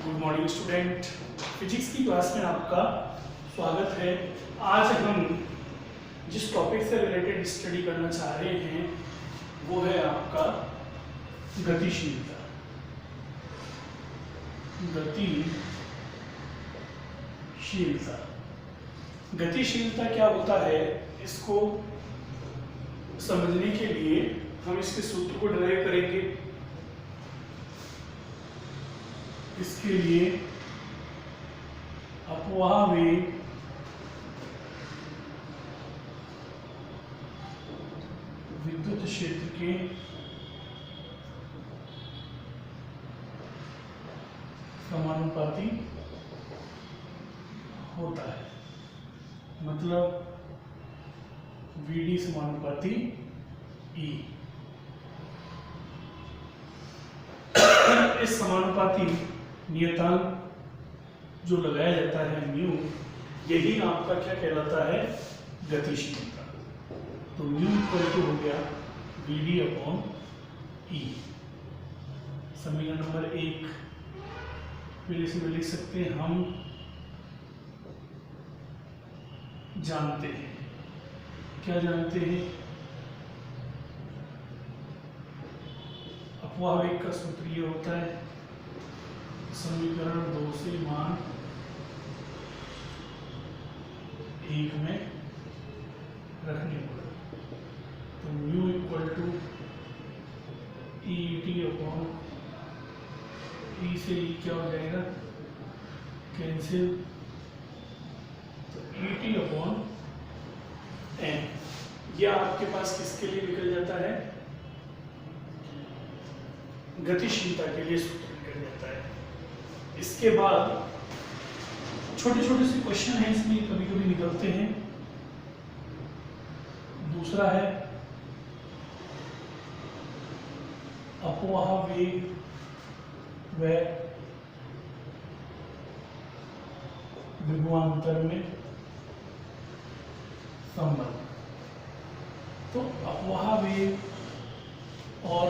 Good morning student. Physics की class में आपका स्वागत है। आज हम जिस टॉपिक से रिलेटेड स्टडी करना चाह रहे हैं वो है आपका गतिशीलता। गतिशीलता क्या होता है, इसको समझने के लिए हम इसके सूत्र को डिराइव करेंगे। इसके लिए अपवाह वेग विद्युत क्षेत्र के समानुपाती होता है, मतलब VD समानुपाती E। इस समानुपाती नियतांक जो लगाया जाता है म्यू, यही आपका क्या कहलाता है, गतिशीलता। तो म्यू इक्वल टू हो गया VD अपॉन E। समीकरण नंबर 1 फिर इसमें लिख सकते हैं, हम जानते हैं, क्या जानते हैं, अपवाह वेग का सूत्र ये होता है समीकरण 2 से मान 1 में रखने पर। तो mu equal to e t upon e से ई क्या हो जाएगा, कैंसिल, तो ई टी अपॉन एन। यह आपके पास किसके लिए निकल जाता है, गतिशीलता के लिए सूत्र निकल जाता है। इसके बाद छोटे छोटे से क्वेश्चन हैं, इसमें कभी कभी निकलते हैं। दूसरा है अपवाह वेग व विभवांतर में संबंध। तो अपवाह वेग और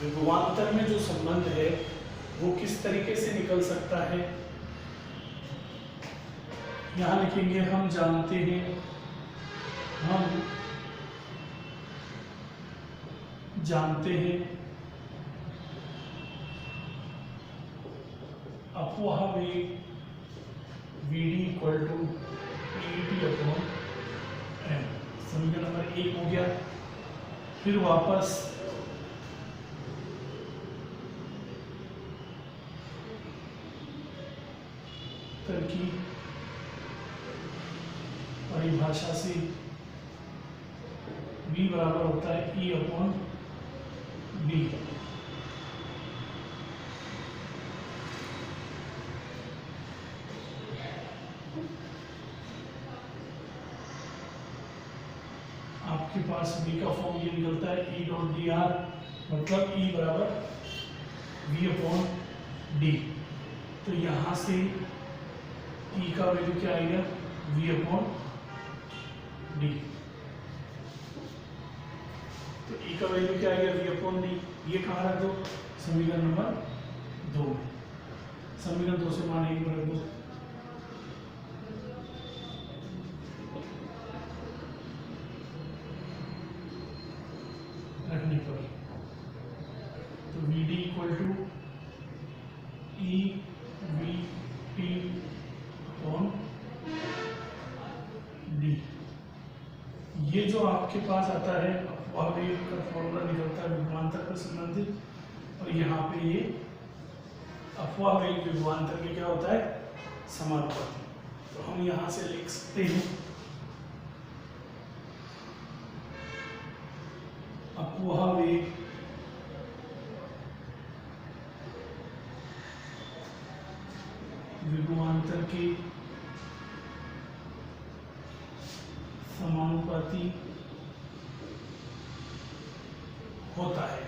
विभवांतर में जो संबंध है वो किस तरीके से निकल सकता है, यहां लिखेंगे, हम जानते हैं, अपवाह वेग VD equal to ET upon M। समीकरण नंबर 1 हो गया। फिर वापस की परिभाषा से V बराबर होता है E अपॉन B। आपके पास B का फॉर्म ये निकलता है E डॉट dr, मतलब E बराबर V अपॉन D। तो यहां से E का वैल्यू क्या आएगा, V अपॉन D। तो E का वैल्यू क्या आएगा, V अपॉन D। ये कहाँ रख दो, समीकरण नंबर 2 में। समीकरण 2 से मान 1 में रख दो। रखने पर तो VD equal to E V T upon D। ये जो आपके पास आता है अपवाह वेग का फॉर्मूला निकलता है विभवांतर पर संबंधित, और यहाँ पे ये अपवाह वेग विभवांतर के क्या होता है, समानुपाती। तो हम यहाँ से लिख सकते हैं अपवाह वेग विभवांतर के समानुपाती होता है।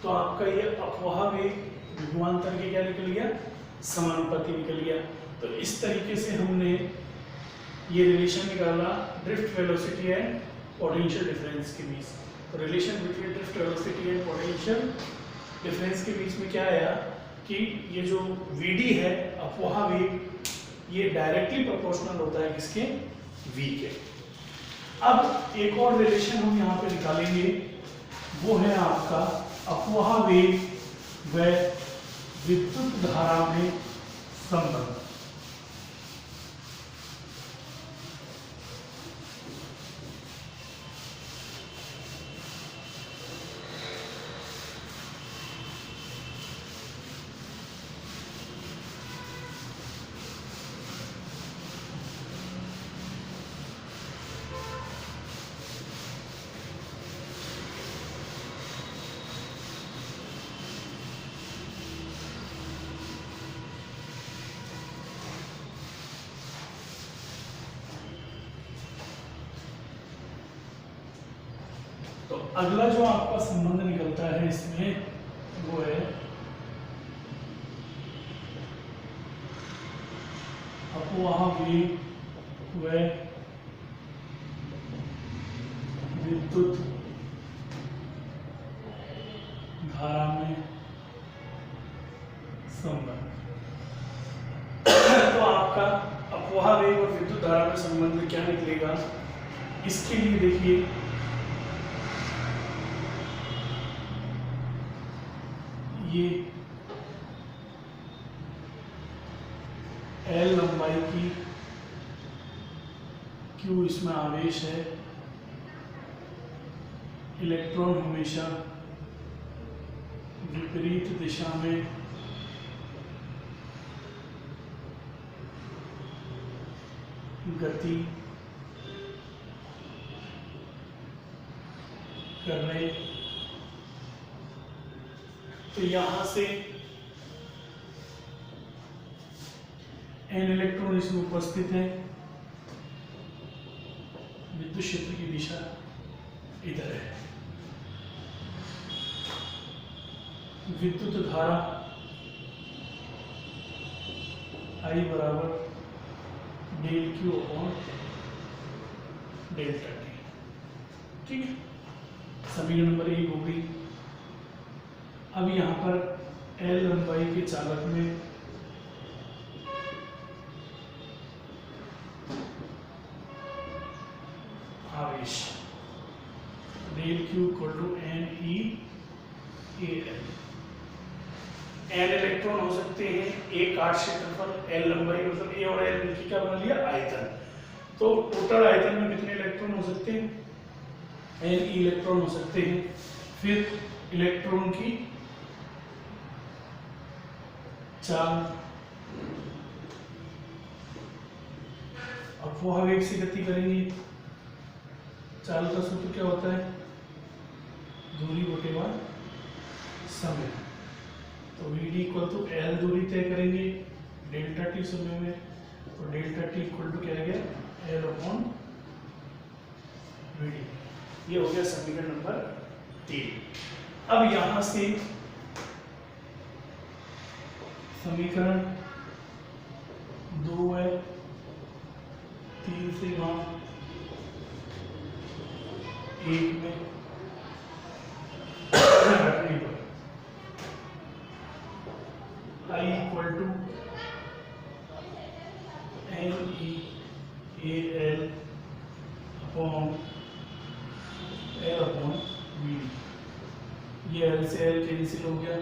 तो आपका ये अपवाह वेग विभवांतर के क्या निकल गया, समानुपाती निकल गया। तो इस तरीके से हमने ये रिलेशन निकाला drift velocity and potential difference के बीच। तो relation between drift velocity and potential difference के बीच में क्या आया कि ये जो वीडी है अफवाह वेग, ये डायरेक्टली प्रोपोर्शनल होता है किसके, वी के। अब एक और रिलेशन हम यहाँ पे निकालेंगे, वो है आपका अफवाह वेग व विद्युत धारा में संबंध। तो अगला जो आपका संबंध निकलता है इसमें वो है अफवाह वेग व विद्युत धारा में संबंध। तो आपका अफवाह वेग और विद्युत धारा में संबंध क्या निकलेगा, इसके लिए देखिए ये L लंबाई की Q इसमें आवेश है, इलेक्ट्रॉन हमेशा विपरीत दिशा में गति कर रहे। तो यहां से n इलेक्ट्रॉन इसमें उपस्थित है, विद्युत क्षेत्र की दिशा इधर है। विद्युत धारा I बराबर del Q upon delta T. ठीक है, समीकरण नंबर 1 हो गई। अब यहाँ पर L लंबाई के चालक में आवेश del Q equal to N E A L. एन इलेक्ट्रॉन हो सकते हैं, एक काट क्षेत्रफल, L लंबाई मतलब ए और एल मिलकर क्या बना लिया, आयतन। तो टोटल आयतन में कितने इलेक्ट्रॉन हो सकते हैं, एन ई इलेक्ट्रॉन हो सकते हैं। फिर इलेक्ट्रॉन की चाल अफवाह वेग से गति करेंगे। चाल का सूत्र क्या होता है, दूरी बटेवा समय। तो V D equal to L दूरी तय करेंगे डेल्टा टी समय में, तो डेल्टा टी इक्वल टू क्या आ गया, एल अपॉन वी डी। ये हो गया समीकरण नंबर 3। अब यहां से समीकरण 2 है, 3 से वहां 1 में रखने पर I equal to N E A L upon L upon V D. ये एल से एल कैंसिल हो गया,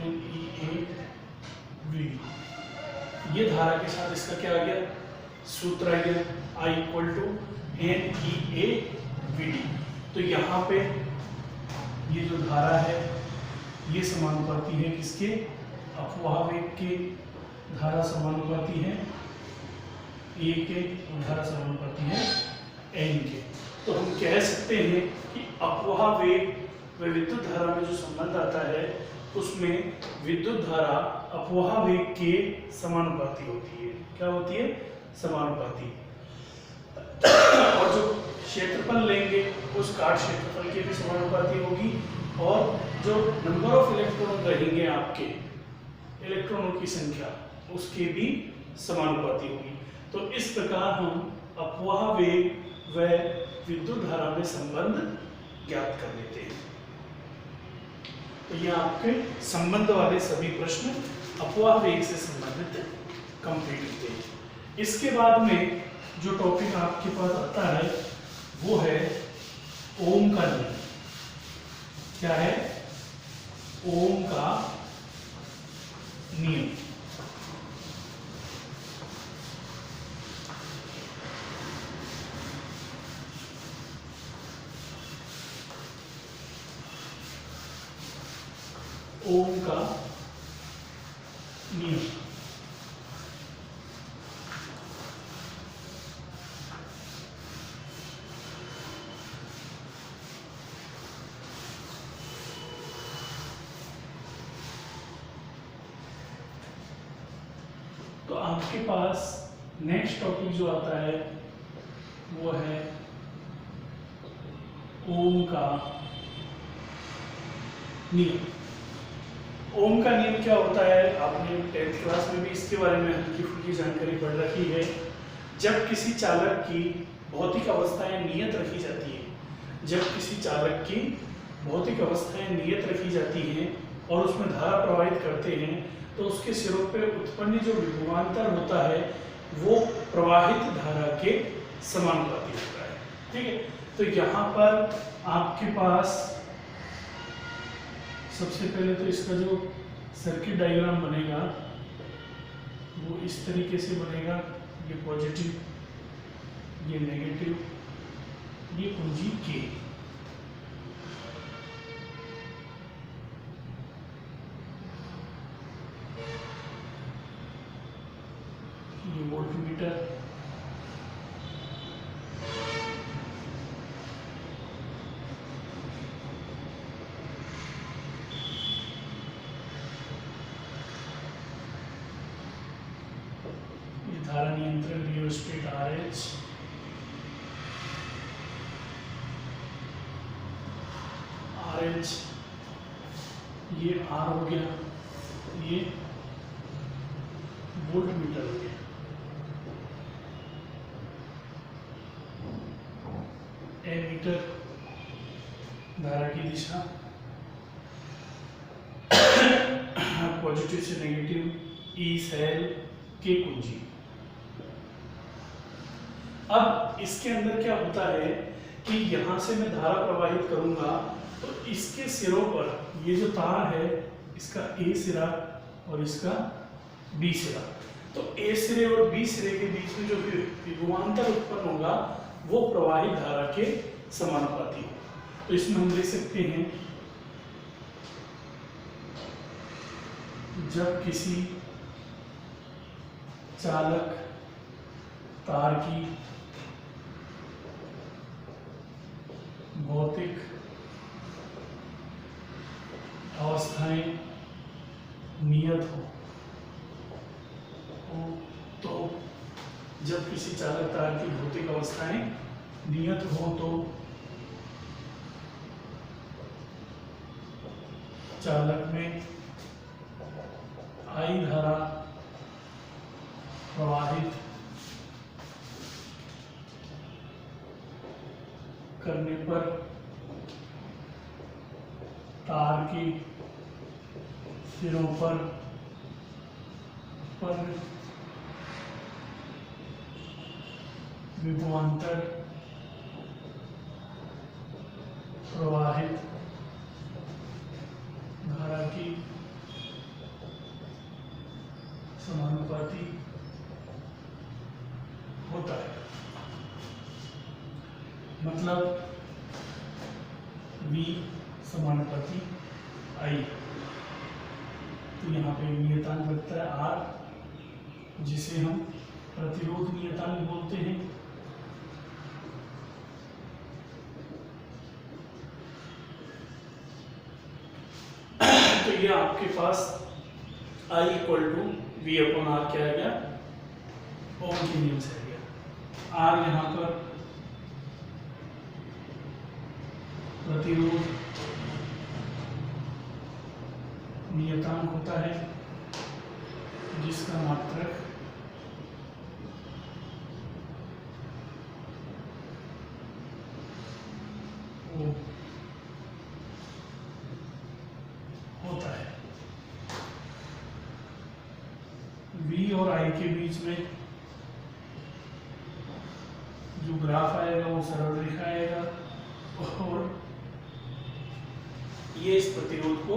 N E A V D. ये धारा के साथ इसका क्या आ गया, सूत्र आ गया, I equal to N E A V D. तो यहाँ पे ये जो धारा है ये समानुपाती है किसके, अफवाह वेग के। धारा समानुपाती है ए के और धारा समानुपाती है एन के। तो हम कह सकते हैं कि अफवाह वेग व विद्युत धारा में जो संबंध आता है उसमें विद्युत धारा अफवाह वेग के समानुपाती होती है। क्या होती है, समानुपाती। और जो क्षेत्रफल लेंगे उस काट क्षेत्रफल के भी समानुपाती होगी, और जो नंबर ऑफ इलेक्ट्रॉन रहेंगे आपके, इलेक्ट्रॉनों की संख्या, उसके भी समानुपाती होगी। तो इस प्रकार हम अफवाह वेग व विद्युत धारा में संबंध ज्ञात कर लेते हैं। तो ये आपके संबंध वाले सभी प्रश्न अपवाह वेग से संबंधित कंप्लीट होते हैं। इसके बाद में जो टॉपिक आपके पास आता है वो है ओम का नियम। क्या है? ओम का नियम। ओम का नियम। तो आपके पास नेक्स्ट टॉपिक जो आता है वो है ओम का नियम। ओम का नियम क्या होता है? आपने 10th क्लास में भी इसके बारे में हल्की फुल्की जानकारी पढ़ रखी है। जब किसी चालक की भौतिक अवस्थाएं नियत रखी जाती है, जब किसी चालक की भौतिक अवस्थाएं नियत रखी जाती हैं और उसमें धारा प्रवाहित करते हैं, तो उसके सिरों पे उत्पन्न जो विभवांतर होता है वो प्रवाहित धारा के समानुपाती होता है। ठीक है, तो यहाँ पर आपके पास सबसे पहले तो इसका जो सर्किट डायग्राम बनेगा वो इस तरीके से बनेगा। ये पॉजिटिव, ये नेगेटिव, ये कुंजी के। ये वोल्टमीटर, धारा नियंत्रण रियोस्टेट RH, ये R हो गया, ये वोल्टमीटर हो गया। एमीटर, धारा की दिशा पॉजिटिव से नेगेटिव, ई सेल, के कुंजी। अब इसके अंदर क्या होता है कि यहां से मैं धारा प्रवाहित करूंगा तो इसके सिरों पर ये जो तार है इसका ए सिरा और इसका बी सिरा, तो ए सिरे और बी सिरे के बीच में जो विभवांतर उत्पन्न होगा वो प्रवाहित धारा के समानुपाती होगा। तो इसमें हम लिख सकते हैं जब किसी चालक तार की भौतिक अवस्थाएं नियत हो, तो जब किसी चालक तार की भौतिक अवस्थाएं नियत हो तो चालक में आई धारा प्रवाहित करने पर तार के सिरों पर विभवांतर प्रवाहित धारा की समानुपाती होता है। मतलब V समानुपाती I। तो यहाँ पे नियतांक लगता है R, जिसे हम प्रतिरोध नियतांक बोलते हैं। तो ये आपके पास I equal to V upon R क्या आ गया? ओम के नियम से आ गया। R यहाँ पर प्रतिरोध नियतांक होता है जिसका मात्रक और I के बीच में जो ग्राफ आएगा वो सरल रेखा आएगा और ये इस प्रतिरोध को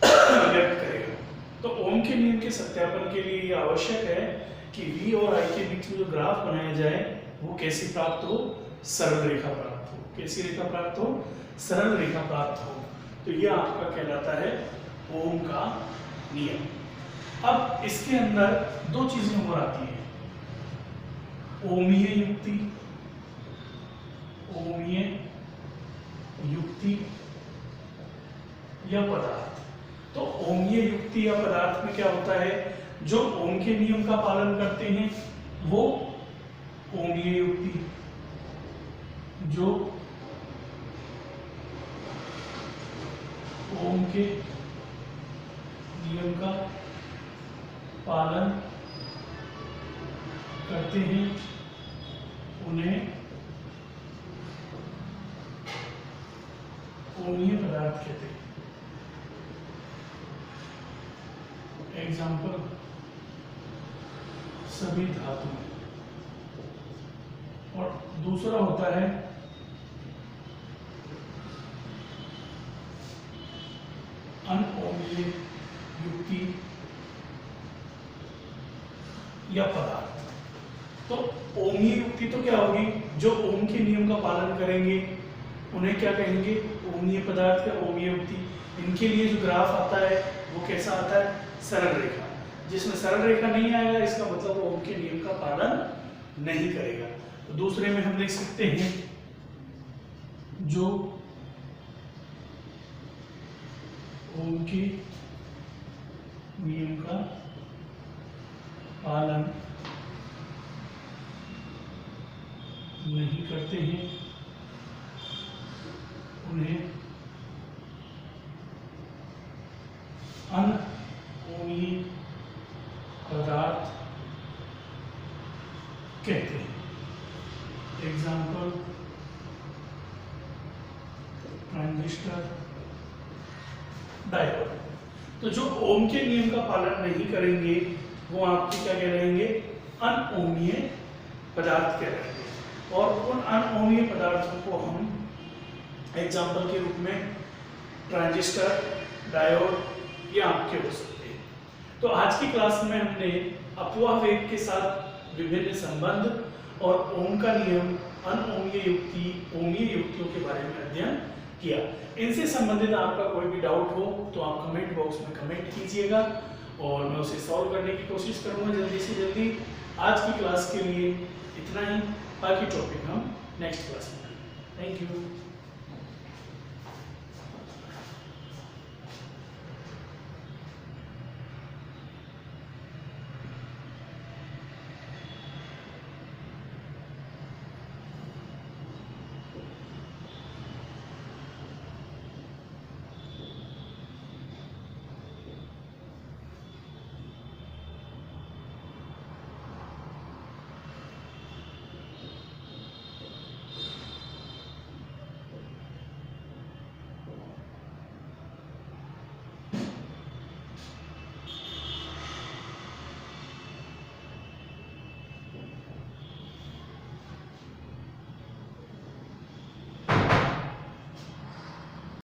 व्यक्त करेगा। तो ओम के नियम के सत्यापन के लिए ये आवश्यक है कि V और I के बीच में जो ग्राफ बनाया जाए वो कैसी प्राप्त हो, सरल रेखा प्राप्त हो। कैसी रेखा प्राप्त हो, सरल रेखा प्राप्त हो। तो ये आपका कहलाता है ओम का नियम। अब इसके अंदर दो चीजें और आती हैं, ओमीय युक्ति, ओमीय युक्ति या पदार्थ। तो ओमीय युक्ति या पदार्थ में क्या होता है, जो ओम के नियम का पालन करते हैं वो ओमीय युक्ति, जो ओम के नियम का पालन करते हैं उन्हें ओमीय पदार्थ कहते हैं। एग्जाम्पल, सभी धातु। और दूसरा होता है अनओमीय युक्ति या पदार्थ। तो ओमीय युक्ति तो क्या होगी, जो ओम के नियम का पालन करेंगे उन्हें क्या कहेंगे, ओमीय पदार्थ या ओमीय युक्ति। इनके लिए जो ग्राफ आता है वो कैसा आता है, सरल रेखा। जिसमें सरल रेखा नहीं आएगा इसका मतलब वो ओम के नियम का पालन नहीं करेगा। तो दूसरे में हम लिख सकते हैं, जो ओम के नियम का पालन नहीं करते हैं उन्हें अनओमीय पदार्थ कहते हैं। Example, transistor, diode. तो जो ओम के नियम का पालन नहीं करेंगे वो आपके क्या कहलाएंगे, अनओमीय पदार्थ कहलाएंगे। और उन अनओमीय पदार्थों को हम एग्जाम्पल के रूप में ट्रांजिस्टर, डायोड ये आपके हो सकते हैं। तो आज की क्लास में हमने अपवाह वेग के साथ विभिन्न संबंध और ओम का नियम, अनओमीय युक्ति, ओमीय युक्तियों के बारे में अध्ययन किया। इनसे संबंधित आपका कोई भी डाउट हो तो आप कमेंट बॉक्स में कमेंट कीजिएगा और मैं उसे सॉल्व करने की कोशिश करूंगा जल्दी से जल्दी। आज की क्लास के लिए इतना ही, बाकी टॉपिक हम नेक्स्ट क्लास में। Thank you.